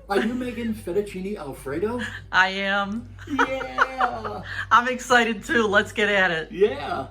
Are you making fettuccine Alfredo? I am. Yeah. I'm excited too. Let's get at it. Yeah.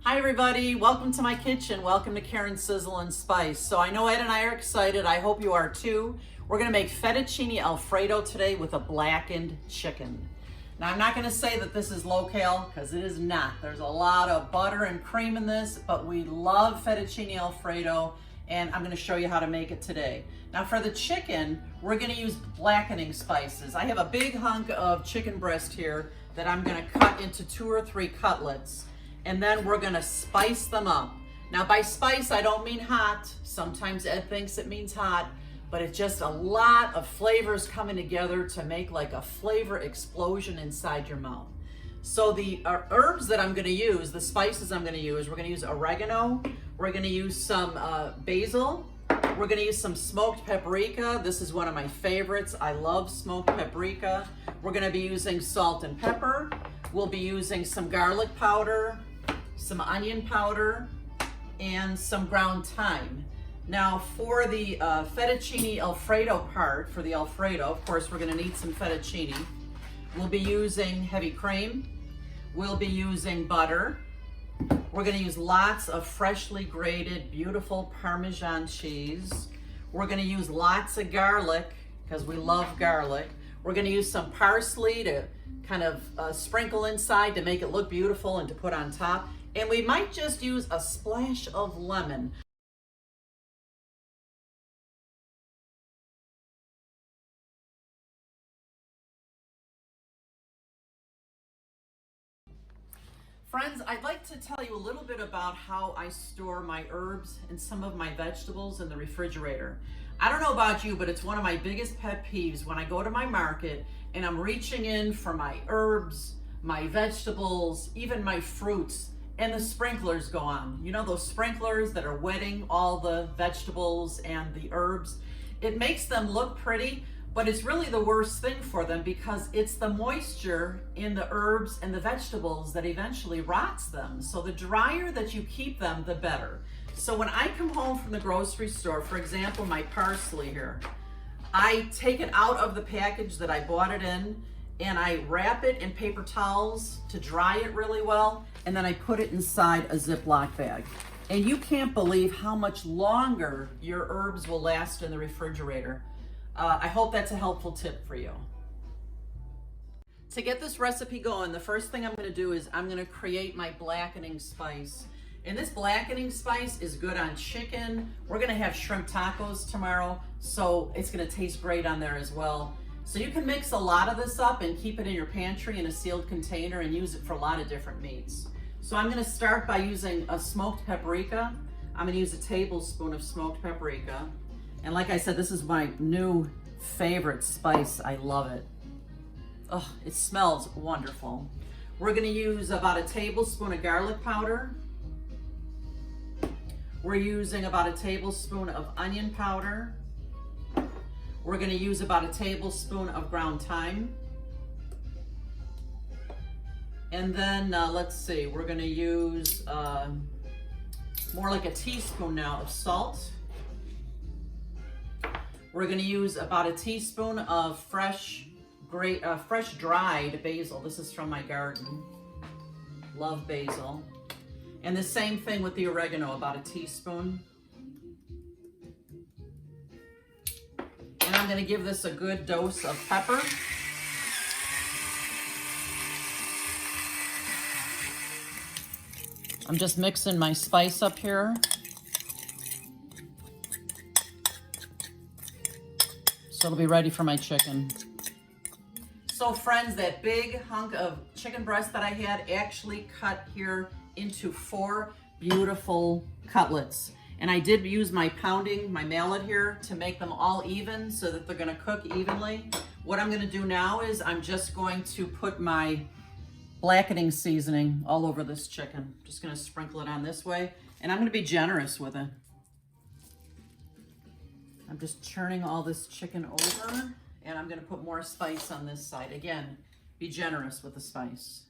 Hi everybody, welcome to my kitchen. Welcome to Karen's Sizzle and Spice. So I know Ed and I are excited. I hope you are too. We're gonna make fettuccine Alfredo today with a blackened chicken. Now I'm not gonna say that this is low-cal because it is not. There's a lot of butter and cream in this, but we love fettuccine Alfredo and I'm gonna show you how to make it today. Now for the chicken, we're gonna use blackening spices. I have a big hunk of chicken breast here that I'm gonna cut into 2 or 3 cutlets, and then we're gonna spice them up. Now by spice, I don't mean hot. Sometimes Ed thinks it means hot, but it's just a lot of flavors coming together to make like a flavor explosion inside your mouth. So the herbs that I'm gonna use, the spices I'm gonna use, we're gonna use oregano, we're gonna use some basil, we're gonna use some smoked paprika. This is one of my favorites. I love smoked paprika. We're gonna be using salt and pepper. We'll be using some garlic powder, some onion powder, and some ground thyme. Now for the fettuccine Alfredo part, for the Alfredo, of course, we're gonna need some fettuccine. We'll be using heavy cream. We'll be using butter. We're gonna use lots of freshly grated, beautiful Parmesan cheese. We're gonna use lots of garlic, because we love garlic. We're gonna use some parsley to kind of sprinkle inside to make it look beautiful and to put on top. And we might just use a splash of lemon. Friends, I'd like to tell you a little bit about how I store my herbs and some of my vegetables in the refrigerator. I don't know about you, but it's one of my biggest pet peeves when I go to my market and I'm reaching in for my herbs, my vegetables, even my fruits, and the sprinklers go on. You know, those sprinklers that are wetting all the vegetables and the herbs. It makes them look pretty, but it's really the worst thing for them because it's the moisture in the herbs and the vegetables that eventually rots them. So the drier that you keep them, the better. So when I come home from the grocery store, for example, my parsley here, I take it out of the package that I bought it in and I wrap it in paper towels to dry it really well, and then I put it inside a Ziploc bag. And you can't believe how much longer your herbs will last in the refrigerator. I hope that's a helpful tip for you. To get this recipe going, the first thing I'm going to do is I'm going to create my blackening spice. And this blackening spice is good on chicken. We're going to have shrimp tacos tomorrow, so it's going to taste great on there as well. So you can mix a lot of this up and keep it in your pantry in a sealed container and use it for a lot of different meats. So I'm going to start by using a smoked paprika. I'm going to use a tablespoon of smoked paprika. And like I said, this is my new favorite spice. I love it. Oh, it smells wonderful. We're gonna use about a tablespoon of garlic powder. We're using about a tablespoon of onion powder. We're gonna use about a tablespoon of ground thyme. And then, let's see, we're gonna use more like a teaspoon now of salt. We're gonna use about a teaspoon of fresh dried basil. This is from my garden. Love basil. And the same thing with the oregano, about a teaspoon. And I'm gonna give this a good dose of pepper. I'm just mixing my spice up here. So it'll be ready for my chicken. So friends, that big hunk of chicken breast that I had actually cut here into 4 beautiful cutlets. And I did use my mallet here to make them all even so that they're gonna cook evenly. What I'm gonna do now is I'm just going to put my blackening seasoning all over this chicken. Just gonna sprinkle it on this way. And I'm gonna be generous with it. I'm just churning all this chicken over, and I'm gonna put more spice on this side. Again, be generous with the spice.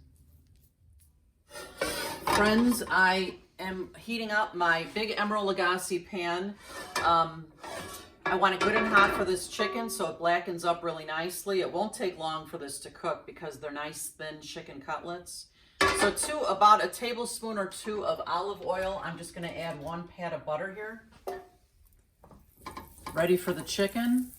Friends, I am heating up my big Emerald Lagasse pan. I want it good and hot for this chicken so it blackens up really nicely. It won't take long for this to cook because they're nice thin chicken cutlets. So about a tablespoon or two of olive oil. I'm just going to add 1 pat of butter here. Ready for the chicken.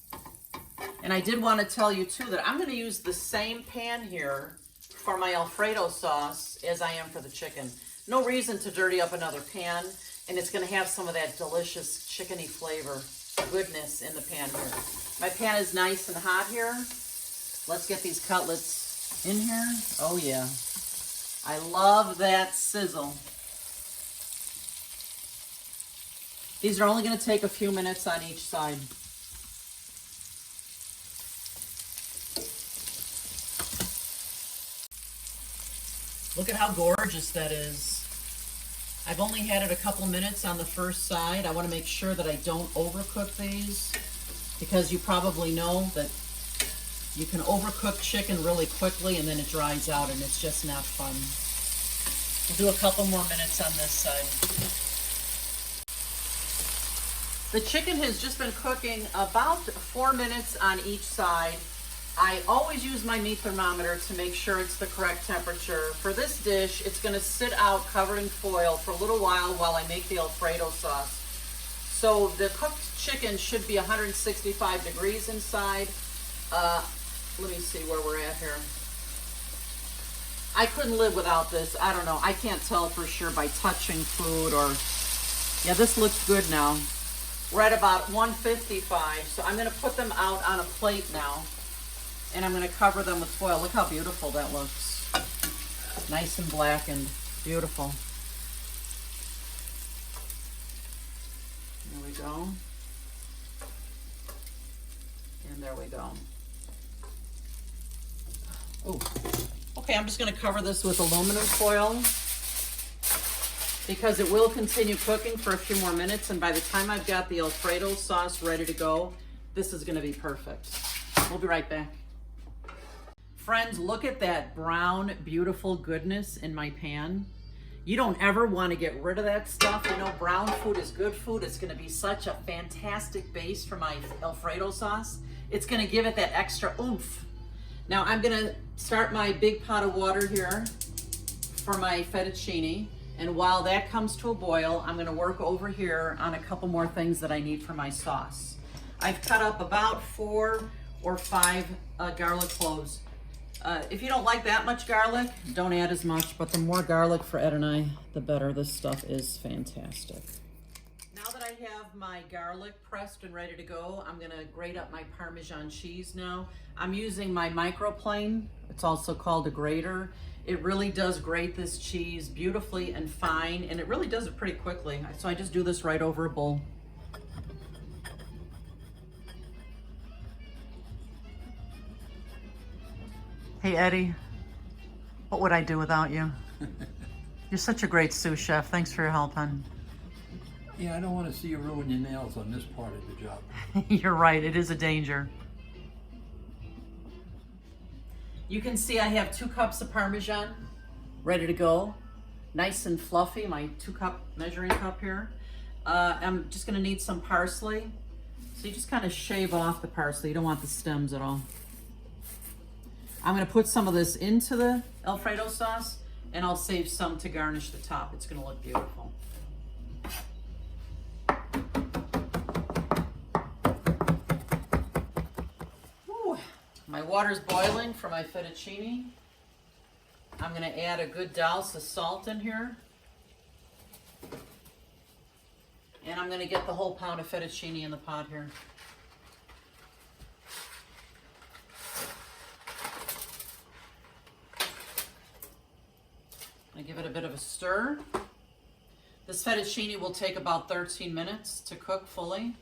And I did want to tell you too that I'm going to use the same pan here for my Alfredo sauce as I am for the chicken. No reason to dirty up another pan, and it's going to have some of that delicious chickeny flavor, goodness in the pan here. My pan is nice and hot here. Let's get these cutlets in here. Oh yeah. I love that sizzle. These are only going to take a few minutes on each side. Look at how gorgeous that is. I've only had it a couple minutes on the first side. I want to make sure that I don't overcook these because you probably know that you can overcook chicken really quickly and then it dries out and it's just not fun. We'll do a couple more minutes on this side. The chicken has just been cooking about 4 minutes on each side. I always use my meat thermometer to make sure it's the correct temperature. For this dish, it's going to sit out covered in foil for a little while I make the Alfredo sauce. So the cooked chicken should be 165 degrees inside. Let me see where we're at here. I couldn't live without this. I don't know. I can't tell for sure by touching food or... Yeah, this looks good now. We're at about 155. So I'm going to put them out on a plate now. And I'm going to cover them with foil. Look how beautiful that looks. Nice and blackened. Beautiful. There we go. And there we go. Oh, okay, I'm just going to cover this with aluminum foil because it will continue cooking for a few more minutes, and by the time I've got the Alfredo sauce ready to go, this is going to be perfect. We'll be right back. Friends, look at that brown, beautiful goodness in my pan. You don't ever want to get rid of that stuff. You know, brown food is good food. It's going to be such a fantastic base for my Alfredo sauce. It's going to give it that extra oomph. Now I'm going to start my big pot of water here for my fettuccine. And while that comes to a boil, I'm going to work over here on a couple more things that I need for my sauce. I've cut up about 4 or 5 garlic cloves. If you don't like that much garlic, don't add as much, but the more garlic for Ed and I, the better. This stuff is fantastic. Now that I have my garlic pressed and ready to go, I'm gonna grate up my Parmesan cheese now. I'm using my microplane. It's also called a grater. It really does grate this cheese beautifully and fine, and it really does it pretty quickly. So I just do this right over a bowl. Hey Eddie, what would I do without you? You're such a great sous chef. Thanks for your help, hon. Yeah, I don't want to see you ruin your nails on this part of the job. You're right, it is a danger. You can see I have 2 cups of Parmesan ready to go. Nice and fluffy, my 2-cup measuring cup here. I'm just gonna need some parsley. So you just kind of shave off the parsley. You don't want the stems at all. I'm gonna put some of this into the Alfredo sauce and I'll save some to garnish the top. It's gonna look beautiful. Whew. My water's boiling for my fettuccine. I'm gonna add a good douse of salt in here. And I'm gonna get the whole pound of fettuccine in the pot here. I give it a bit of a stir. This fettuccine will take about 13 minutes to cook fully.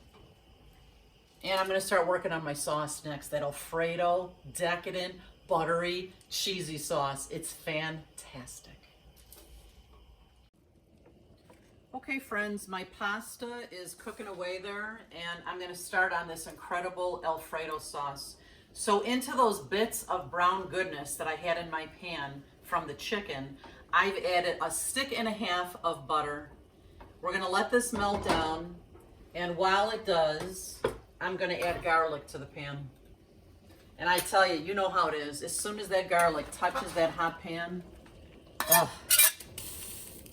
And I'm gonna start working on my sauce next, that Alfredo decadent, buttery, cheesy sauce. It's fantastic. Okay friends, my pasta is cooking away there, and I'm gonna start on this incredible Alfredo sauce. So into those bits of brown goodness that I had in my pan from the chicken, I've added a stick and a half of butter. We're gonna let this melt down, and while it does, I'm gonna add garlic to the pan. And I tell you, you know how it is. As soon as that garlic touches that hot pan,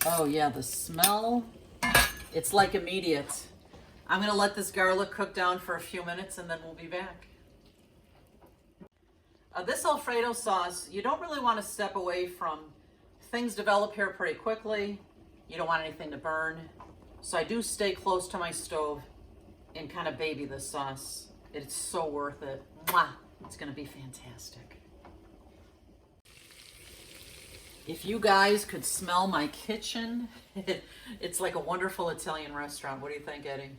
oh yeah, the smell, it's like immediate. I'm gonna let this garlic cook down for a few minutes and then we'll be back. This Alfredo sauce, you don't really want to step away from. Things develop here pretty quickly. You don't want anything to burn. So I do stay close to my stove and kind of baby this sauce. It's so worth it. Mwah! It's gonna be fantastic. If you guys could smell my kitchen, it's like a wonderful Italian restaurant. What do you think, Eddie?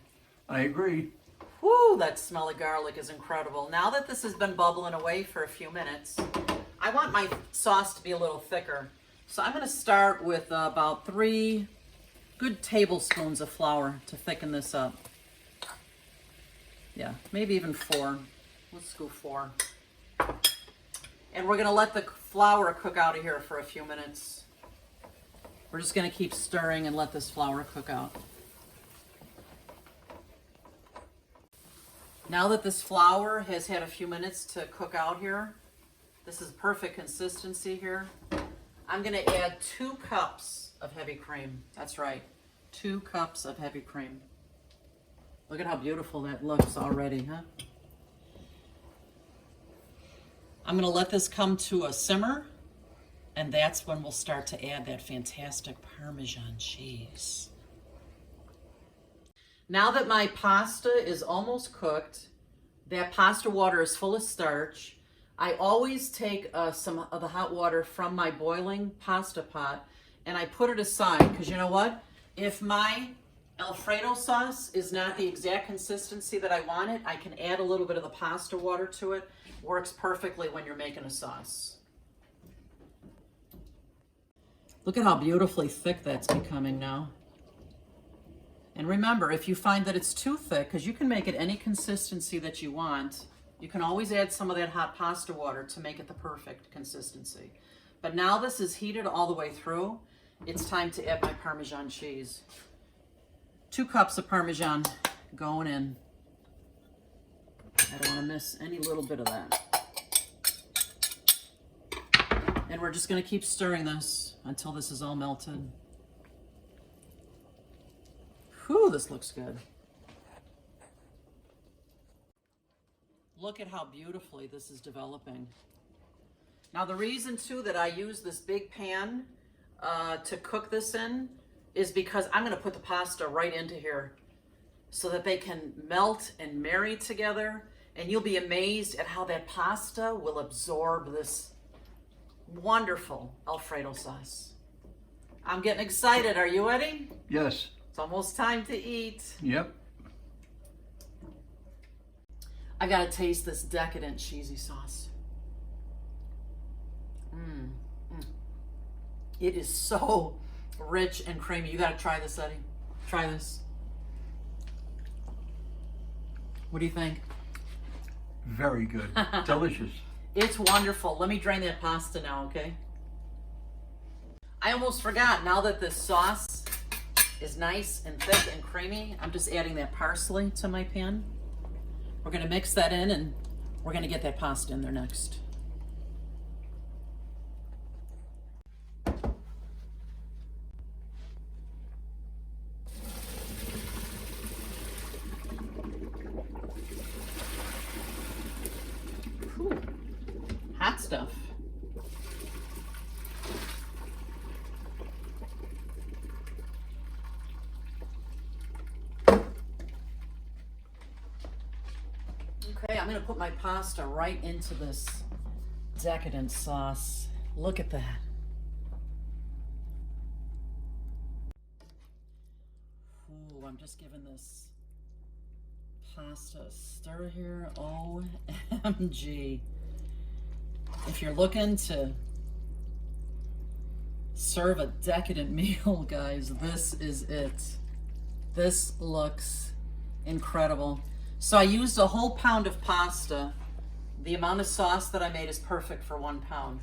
I agree. Whoo, that smell of garlic is incredible. Now that this has been bubbling away for a few minutes, I want my sauce to be a little thicker. So I'm gonna start with about 3 good tablespoons of flour to thicken this up. Yeah, maybe even 4. Let's go 4. And we're gonna let the flour cook out of here for a few minutes. We're just gonna keep stirring and let this flour cook out. Now that this flour has had a few minutes to cook out here, this is perfect consistency here. I'm gonna add 2 cups of heavy cream. That's right, 2 cups of heavy cream. Look at how beautiful that looks already, huh? I'm gonna let this come to a simmer, and that's when we'll start to add that fantastic Parmesan cheese. Now that my pasta is almost cooked, that pasta water is full of starch. I always take some of the hot water from my boiling pasta pot and I put it aside, because you know what? If my Alfredo sauce is not the exact consistency that I want it, I can add a little bit of the pasta water to it. Works perfectly when you're making a sauce. Look at how beautifully thick that's becoming now. And remember, if you find that it's too thick, because you can make it any consistency that you want, you can always add some of that hot pasta water to make it the perfect consistency. But now this is heated all the way through, it's time to add my Parmesan cheese. 2 cups of Parmesan going in. I don't want to miss any little bit of that. And we're just going to keep stirring this until this is all melted. Whew, this looks good. Look at how beautifully this is developing. Now the reason too that I use this big pan to cook this in is because I'm going to put the pasta right into here so that they can melt and marry together, and you'll be amazed at how that pasta will absorb this wonderful Alfredo sauce. I'm getting excited. Are you ready? Yes. It's almost time to eat. Yep. I gotta taste this decadent cheesy sauce. It is so rich and creamy. You gotta try this, Eddie. Try this. What do you think? Very good. Delicious. It's wonderful. Let me drain that pasta now, okay? I almost forgot. Now that this sauce is nice and thick and creamy, I'm just adding that parsley to my pan. We're gonna mix that in and we're gonna get that pasta in there next. Whew. Hot stuff. Okay, I'm gonna put my pasta right into this decadent sauce. Look at that. Ooh, I'm just giving this pasta a stir here. OMG. If you're looking to serve a decadent meal, guys, this is it. This looks incredible. So I used a whole pound of pasta. The amount of sauce that I made is perfect for 1 pound.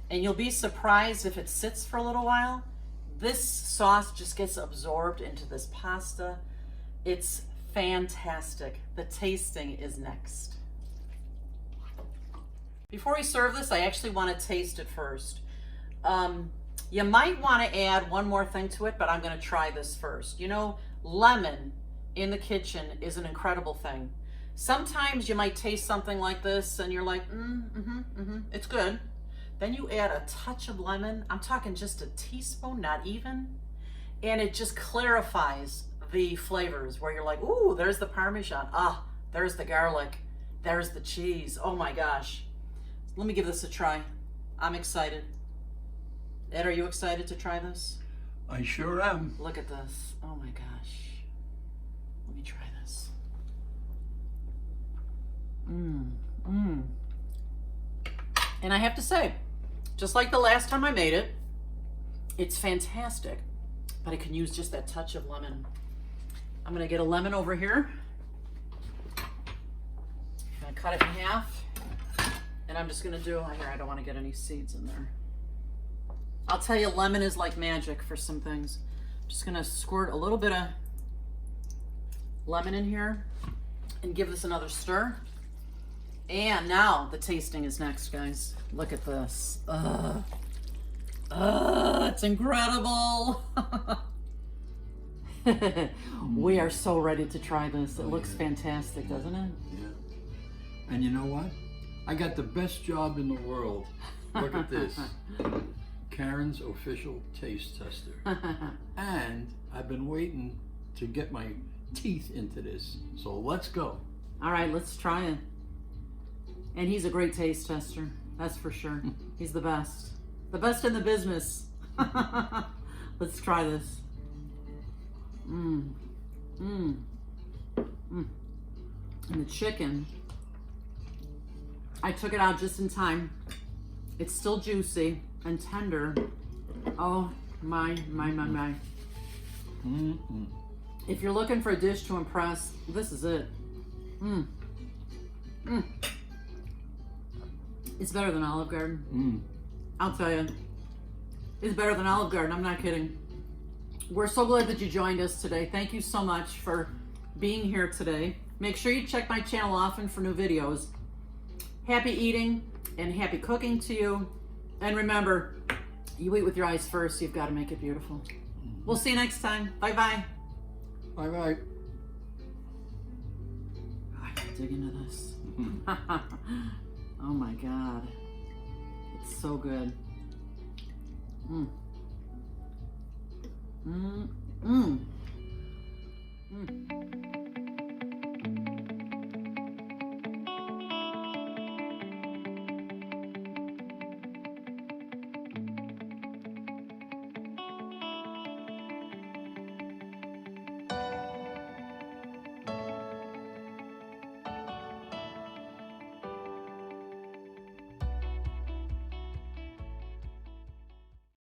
And you'll be surprised if it sits for a little while. This sauce just gets absorbed into this pasta. It's fantastic. The tasting is next. Before we serve this, I actually want to taste it first. You might want to add one more thing to it, but I'm going to try this first. You know, lemon in the kitchen is an incredible thing. Sometimes you might taste something like this and you're like, it's good. Then you add a touch of lemon. I'm talking just a teaspoon, not even. And it just clarifies the flavors where you're like, ooh, there's the Parmesan. Ah, there's the garlic. There's the cheese. Oh my gosh. Let me give this a try. I'm excited. Ed, are you excited to try this? I sure am. Look at this. Oh my gosh. Let me try this. And I have to say, just like the last time I made it, it's fantastic, but I can use just that touch of lemon. I'm gonna get a lemon over here. I'm gonna cut it in half, and I'm just gonna do, here, I don't wanna get any seeds in there. I'll tell you, lemon is like magic for some things. I'm just gonna squirt a little bit of lemon in here and give this another stir. And now the tasting is next, guys. Look at this. It's incredible. We are so ready to try this. It looks fantastic, doesn't it? Yeah. And you know what? I got the best job in the world. Look at this. Karen's official taste tester. And I've been waiting to get my teeth into this. So let's go. All right, let's try it. And he's a great taste tester, that's for sure. He's the best. The best in the business. Let's try this. And the chicken, I took it out just in time. It's still juicy and tender. Oh my. If you're looking for a dish to impress, this is it. It's better than Olive Garden. I'll tell you. It's better than Olive Garden, I'm not kidding. We're so glad that you joined us today. Thank you so much for being here today. Make sure you check my channel often for new videos. Happy eating and happy cooking to you. And remember, you eat with your eyes first, you've got to make it beautiful. We'll see you next time. Bye-bye. Bye-bye. I gotta dig into this. Oh my God. It's so good. Mm.